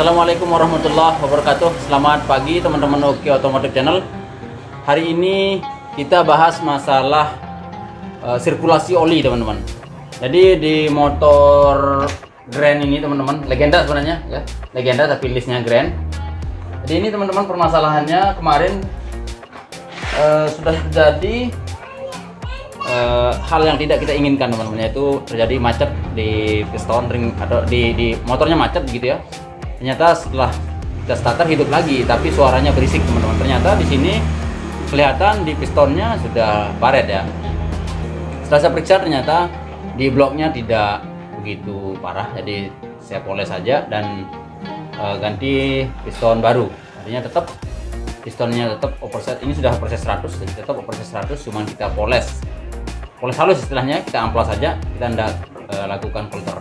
Assalamualaikum warahmatullahi wabarakatuh. Selamat pagi teman-teman Oke Otomotif Channel. Hari ini kita bahas masalah sirkulasi oli teman-teman. Jadi di motor Grand ini teman-teman, legenda sebenarnya ya, legenda tapi listnya Grand. Jadi ini teman-teman permasalahannya kemarin sudah terjadi hal yang tidak kita inginkan teman-teman, yaitu terjadi macet di piston ring atau di motornya macet gitu ya. Ternyata setelah kita starter hidup lagi, tapi suaranya berisik teman-teman. Ternyata di sini kelihatan di pistonnya sudah baret ya. Setelah saya periksa ternyata di bloknya tidak begitu parah, jadi saya poles saja dan ganti piston baru. Artinya tetap pistonnya tetap operset, ini sudah operset 100, jadi tetap operset 100, cuman kita poles halus istilahnya, kita amplas saja, kita tidak lakukan filter.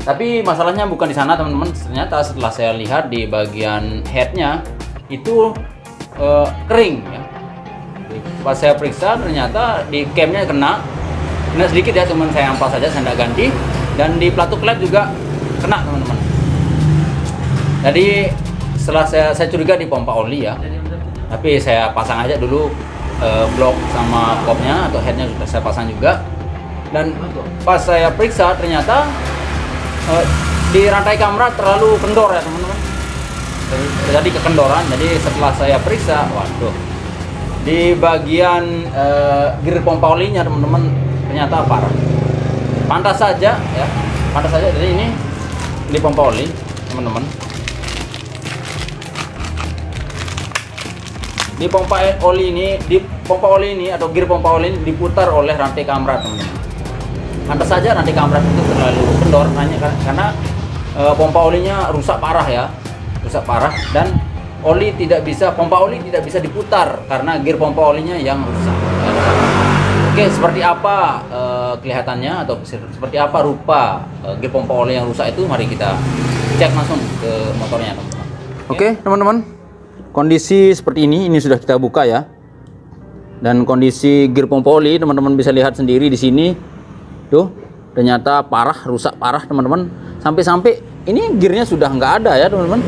Tapi masalahnya bukan di sana teman-teman. Ternyata setelah saya lihat di bagian headnya itu kering ya. Pas saya periksa ternyata di camnya kena sedikit ya, cuman saya amplas saja, saya tidak ganti. Dan di pelatuk led juga kena teman-teman. Jadi setelah saya curiga di pompa oli ya, tapi saya pasang aja dulu blok sama kopnya atau headnya sudah saya pasang juga. Dan pas saya periksa ternyata di rantai kamera terlalu kendor ya teman-teman, terjadi kekendoran. Jadi setelah saya periksa, waduh, di bagian gear pompa olinya teman-teman ternyata parah. Pantas saja ya, pantas saja. Jadi ini di pompa oli teman-teman, di pompa oli ini atau gear pompa oli ini diputar oleh rantai kamera teman-teman. Pantas saja rantai kamera itu terlalu kendor, hanya karena pompa olinya rusak parah ya, rusak parah. Dan oli tidak bisa, pompa oli tidak bisa diputar karena gear pompa olinya yang rusak. Oke, seperti apa kelihatannya atau seperti apa rupa gear pompa oli yang rusak itu, mari kita cek langsung ke motornya teman-teman. Oke teman-teman, kondisi seperti ini sudah kita buka ya. Dan kondisi gear pompa oli teman-teman bisa lihat sendiri di sini. Tuh, ternyata parah, rusak parah teman-teman. Sampai-sampai ini gearnya sudah nggak ada ya teman-teman.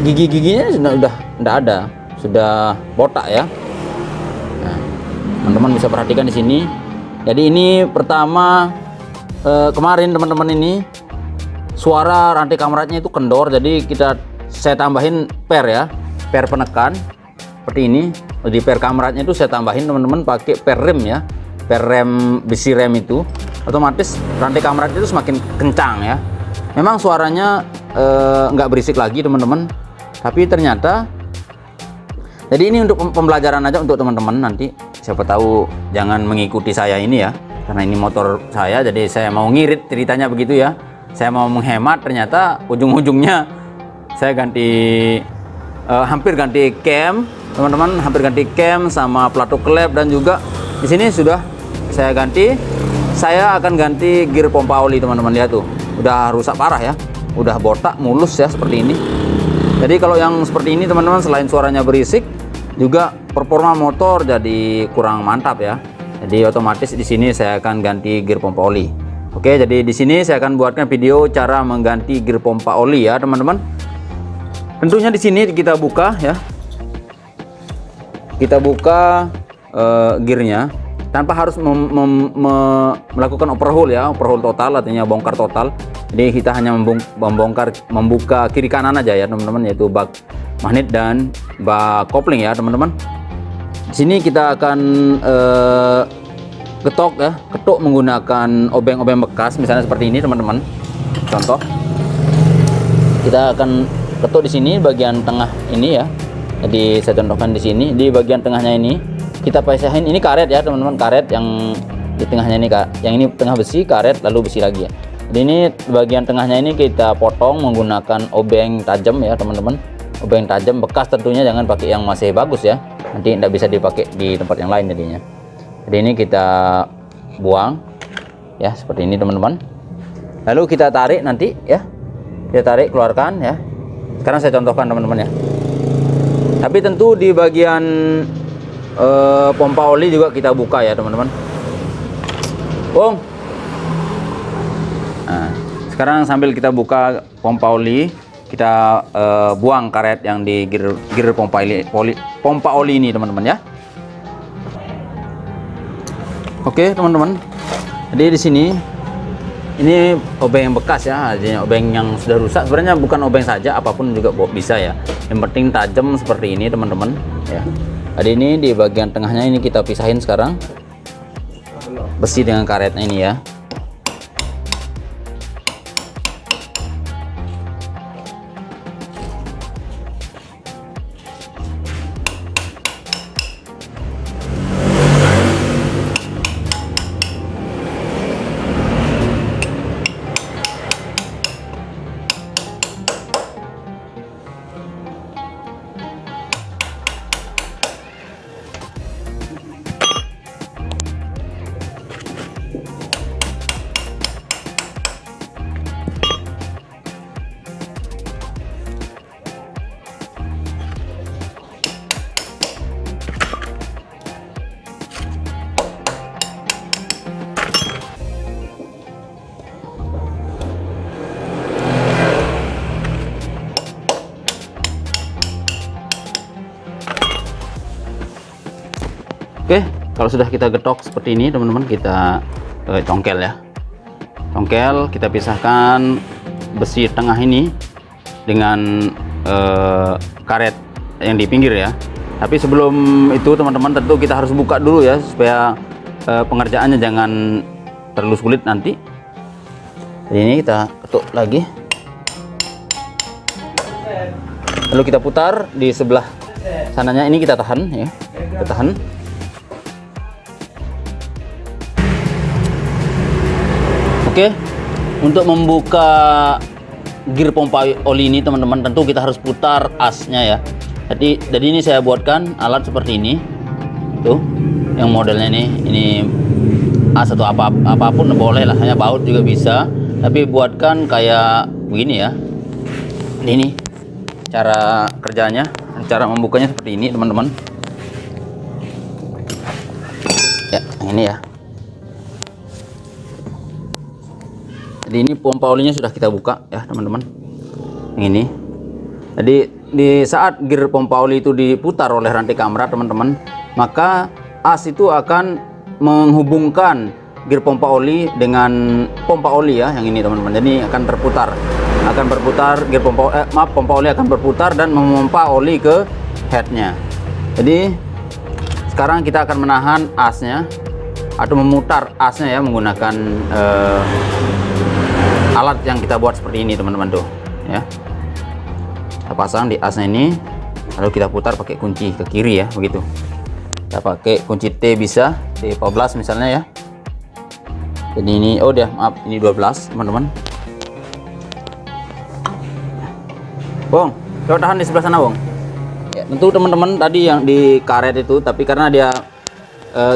Gigi-giginya sudah nggak ada, sudah botak ya. Nah, teman-teman bisa perhatikan di sini. Jadi ini pertama kemarin teman-teman, ini suara rantai kameratnya itu kendor. Jadi saya tambahin per ya, per penekan seperti ini. Di per kameratnya itu saya tambahin teman-teman pakai per rem ya, per rem besi rem itu. Otomatis rantai kamerat itu semakin kencang ya. Memang suaranya nggak berisik lagi teman-teman, tapi ternyata, jadi ini untuk pembelajaran aja untuk teman-teman. Nanti siapa tahu jangan mengikuti saya ini ya, karena ini motor saya, jadi saya mau ngirit ceritanya begitu ya. Saya mau menghemat, ternyata ujung-ujungnya saya hampir ganti cam teman-teman, hampir ganti cam sama pelatuk klep, dan juga di sini sudah saya ganti. Saya akan ganti gear pompa oli teman-teman, lihat tuh, udah rusak parah ya, udah botak mulus ya seperti ini. Jadi kalau yang seperti ini teman-teman, selain suaranya berisik, juga performa motor jadi kurang mantap ya. Jadi otomatis di sini saya akan ganti gear pompa oli. Oke, jadi di sini saya akan buatkan video cara mengganti gear pompa oli ya teman-teman. Tentunya di sini kita buka ya, kita buka gearnya tanpa harus melakukan overhaul ya, overhaul total, artinya bongkar total. Jadi kita hanya membuka kiri kanan aja ya teman-teman, yaitu bak magnet dan bak kopling ya teman-teman. Di sini kita akan ketuk menggunakan obeng-obeng bekas, misalnya seperti ini teman-teman. Contoh, kita akan ketuk di sini bagian tengah ini ya. Jadi saya contohkan di sini, di bagian tengahnya ini kita pecahin. Ini karet ya teman-teman, karet yang di tengahnya ini, yang ini tengah besi, karet lalu besi lagi ya. Jadi ini bagian tengahnya ini kita potong menggunakan obeng tajam ya teman-teman, obeng tajam bekas tentunya, jangan pakai yang masih bagus ya, nanti tidak bisa dipakai di tempat yang lain jadinya. Jadi ini kita buang ya seperti ini teman-teman, lalu kita tarik nanti ya, kita tarik, keluarkan ya. Sekarang saya contohkan teman-teman ya. Tapi tentu di bagian pompa oli juga kita buka ya teman-teman. Nah, sekarang sambil kita buka pompa oli, kita buang karet yang di gear pompa oli ini teman-teman ya. Oke teman-teman, jadi di sini ini obeng yang bekas ya, jadi obeng yang sudah rusak. Sebenarnya bukan obeng saja, apapun juga bisa ya, yang penting tajam seperti ini teman-teman ya. Jadi ini di bagian tengahnya ini kita pisahin sekarang besi dengan karetnya ini ya. Oke, kalau sudah kita getok seperti ini teman-teman, kita congkel ya. Congkel, kita pisahkan besi tengah ini dengan karet yang di pinggir ya. Tapi sebelum itu teman-teman, tentu kita harus buka dulu ya, supaya pengerjaannya jangan terlalu sulit nanti. Jadi ini kita ketuk lagi, lalu kita putar di sebelah sananya, ini kita tahan ya, kita tahan. Oke, untuk membuka gear pompa oli ini teman-teman, tentu kita harus putar asnya ya. Jadi ini saya buatkan alat seperti ini, tuh, yang modelnya ini as atau apapun boleh lah, hanya baut juga bisa. Tapi buatkan kayak begini ya. Ini cara kerjanya, cara membukanya seperti ini teman-teman. Ya, ini ya. Jadi ini pompa olinya sudah kita buka ya teman-teman. Ini. Jadi di saat gear pompa oli itu diputar oleh rantai kamera teman-teman, maka as itu akan menghubungkan gear pompa oli dengan pompa oli ya, yang ini teman-teman. Jadi akan berputar gear pompa oli akan berputar dan memompa oli ke headnya. Jadi sekarang kita akan menahan asnya atau memutar asnya ya, menggunakan alat yang kita buat seperti ini teman-teman tuh ya. Kita pasang di asnya ini, lalu kita putar pakai kunci ke kiri ya, begitu. Kita pakai kunci T, bisa T14 misalnya ya. Jadi ini, oh dia maaf, ini 12 teman-teman. Bong, coba tahan di sebelah sana Bong ya. Tentu teman-teman tadi yang di karet itu, tapi karena dia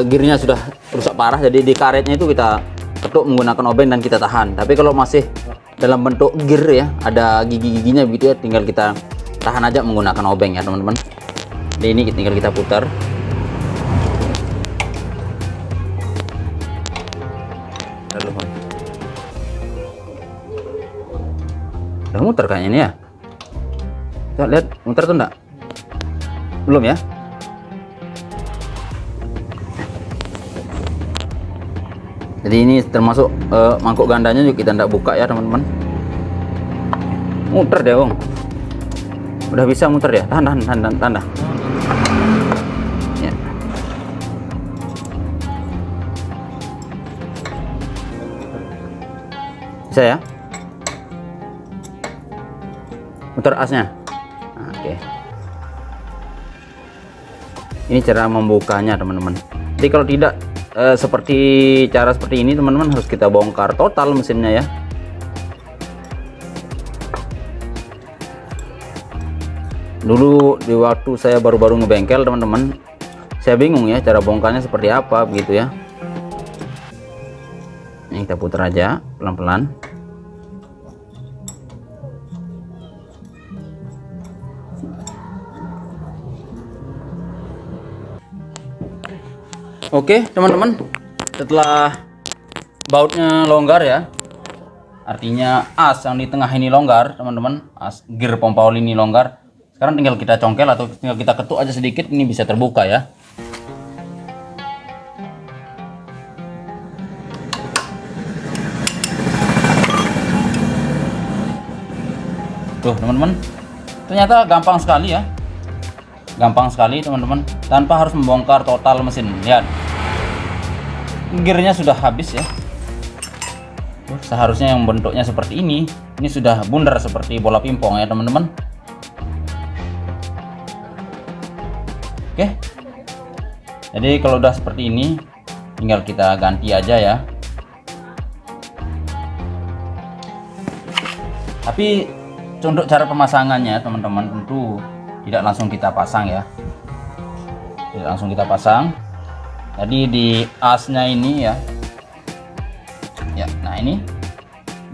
gearnya sudah rusak parah, jadi di karetnya itu kita ketuk menggunakan obeng dan kita tahan. Tapi kalau masih dalam bentuk gear ya, ada gigi-giginya begitu ya, tinggal kita tahan aja menggunakan obeng ya teman-teman. Jadi ini tinggal kita putar. Udah muter kayaknya ini ya. Coba lihat, muter tuh enggak? Belum ya? Jadi ini termasuk mangkuk gandanya juga kita tidak buka ya teman-teman. Muter deh Bang. Udah bisa muter ya. Tahan. Ya. Bisa ya? Muter asnya. Nah, oke. Ini cara membukanya teman-teman. Jadi kalau tidak cara seperti ini teman-teman, harus kita bongkar total mesinnya ya. Dulu di waktu saya baru-baru ngebengkel teman-teman, saya bingung ya cara bongkarnya seperti apa begitu ya. Ini kita putar aja pelan-pelan. Oke teman-teman, setelah bautnya longgar ya, artinya as yang di tengah ini longgar teman-teman, as gear pompa oli ini longgar. Sekarang tinggal kita congkel atau tinggal kita ketuk aja sedikit, ini bisa terbuka ya. Tuh teman-teman, ternyata gampang sekali ya, gampang sekali teman-teman, tanpa harus membongkar total mesin. Lihat, gearnya sudah habis ya. Seharusnya yang bentuknya seperti ini sudah bundar seperti bola pingpong ya teman-teman. Oke, jadi kalau udah seperti ini tinggal kita ganti aja ya. Tapi untuk cara pemasangannya teman-teman tentu tidak langsung kita pasang ya, tidak langsung kita pasang. Jadi di asnya ini ya, nah ini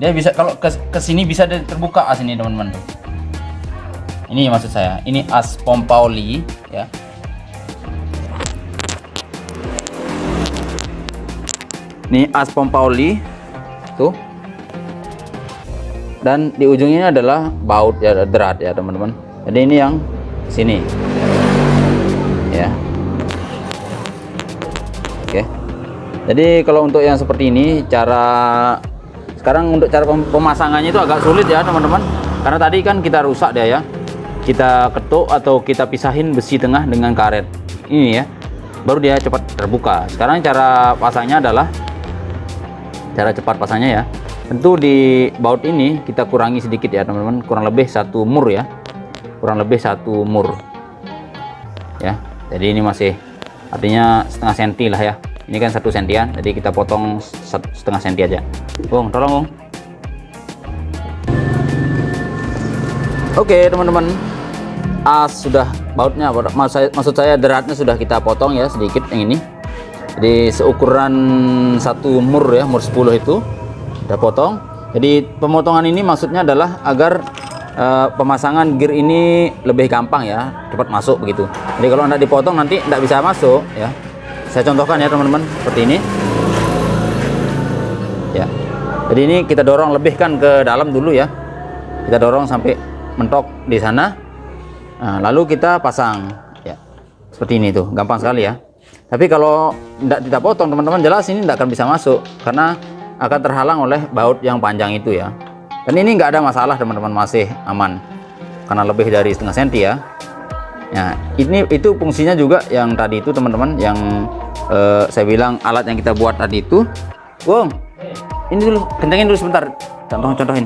dia bisa, kalau ke sini bisa terbuka as ini teman-teman. Ini maksud saya, ini as pompa oli ya. Ini as pompa oli tuh, dan di ujungnya adalah baut ya, drat ya teman-teman. Jadi ini yang sini ya. Oke, jadi kalau untuk yang seperti ini, sekarang untuk cara pemasangannya itu agak sulit ya teman-teman, karena tadi kan kita rusak dia ya, kita ketuk atau kita pisahin besi tengah dengan karet ini ya, baru dia cepat terbuka. Sekarang cara pasangnya adalah, cara cepat pasangnya ya, tentu di baut ini kita kurangi sedikit ya teman-teman, kurang lebih 1 mur ya, kurang lebih 1 mur ya. Jadi ini masih, artinya setengah senti lah ya. Ini kan 1 sentian, jadi kita potong setengah senti aja. Bung, tolong Bung. Oke teman-teman, as sudah, bautnya, maksud saya dratnya sudah kita potong ya sedikit yang ini. Jadi seukuran 1 mur ya, mur 10 itu kita potong. Jadi pemotongan ini maksudnya adalah agar pemasangan gear ini lebih gampang ya, cepat masuk begitu. Jadi kalau tidak dipotong nanti tidak bisa masuk ya. Saya contohkan ya teman-teman, seperti ini ya. Jadi ini kita dorong, lebihkan ke dalam dulu ya, kita dorong sampai mentok di sana. Nah, lalu kita pasang ya, seperti ini tuh, gampang sekali ya. Tapi kalau tidak kita potong teman-teman, jelas ini tidak akan bisa masuk karena akan terhalang oleh baut yang panjang itu ya. Dan ini nggak ada masalah teman-teman, masih aman karena lebih dari setengah senti ya. Nah, itu fungsinya juga yang tadi itu teman-teman, yang saya bilang alat yang kita buat tadi itu. Bung, ini dulu, kencengin dulu sebentar, contohin.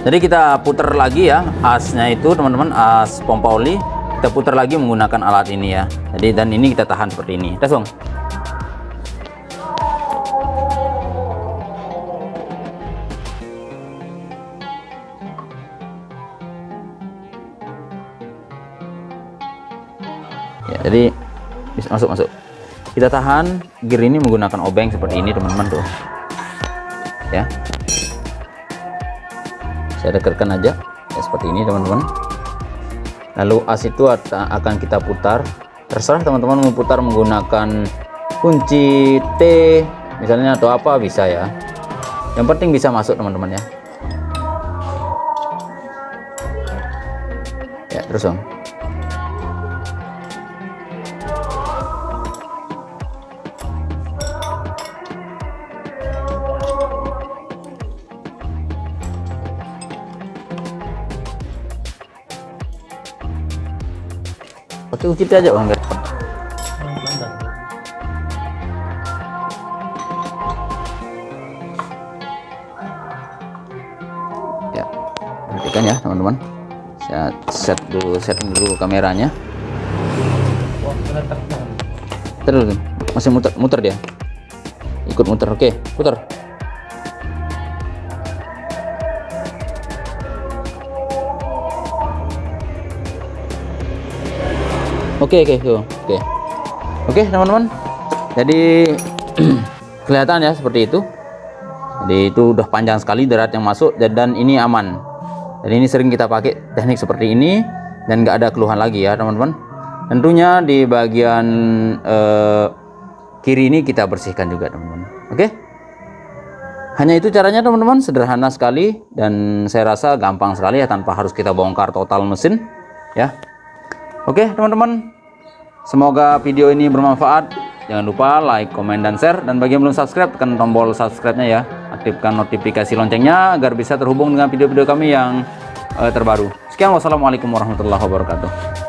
Jadi kita putar lagi ya asnya itu teman-teman, as pompa oli kita putar lagi menggunakan alat ini ya. Jadi, dan ini kita tahan seperti ini. Tes Bung. Ya, jadi bisa masuk. Kita tahan gear ini menggunakan obeng seperti ini teman-teman tuh ya. Saya dekatkan aja ya, seperti ini teman-teman. Lalu as itu akan kita putar, terserah teman-teman mau putar menggunakan kunci T misalnya atau apa, bisa ya, yang penting bisa masuk teman-teman ya. Ya terus Bang. Pakai kunci T aja Bang. Ya, perhatikan ya teman-teman. Saya setting dulu kameranya. Terus masih muter dia. Ikut muter. Oke, putar. Oke teman-teman, jadi kelihatan ya seperti itu. Jadi itu udah panjang sekali drat yang masuk, dan ini aman. Dan ini sering kita pakai teknik seperti ini dan nggak ada keluhan lagi ya teman-teman. Tentunya di bagian kiri ini kita bersihkan juga teman-teman. Oke, hanya itu caranya teman-teman, sederhana sekali dan saya rasa gampang sekali ya, tanpa harus kita bongkar total mesin ya. Oke teman-teman, semoga video ini bermanfaat. Jangan lupa like, komen, dan share. Dan bagi yang belum subscribe, tekan tombol subscribe-nya ya. Aktifkan notifikasi loncengnya agar bisa terhubung dengan video-video kami yang terbaru. Sekian, wassalamualaikum warahmatullahi wabarakatuh.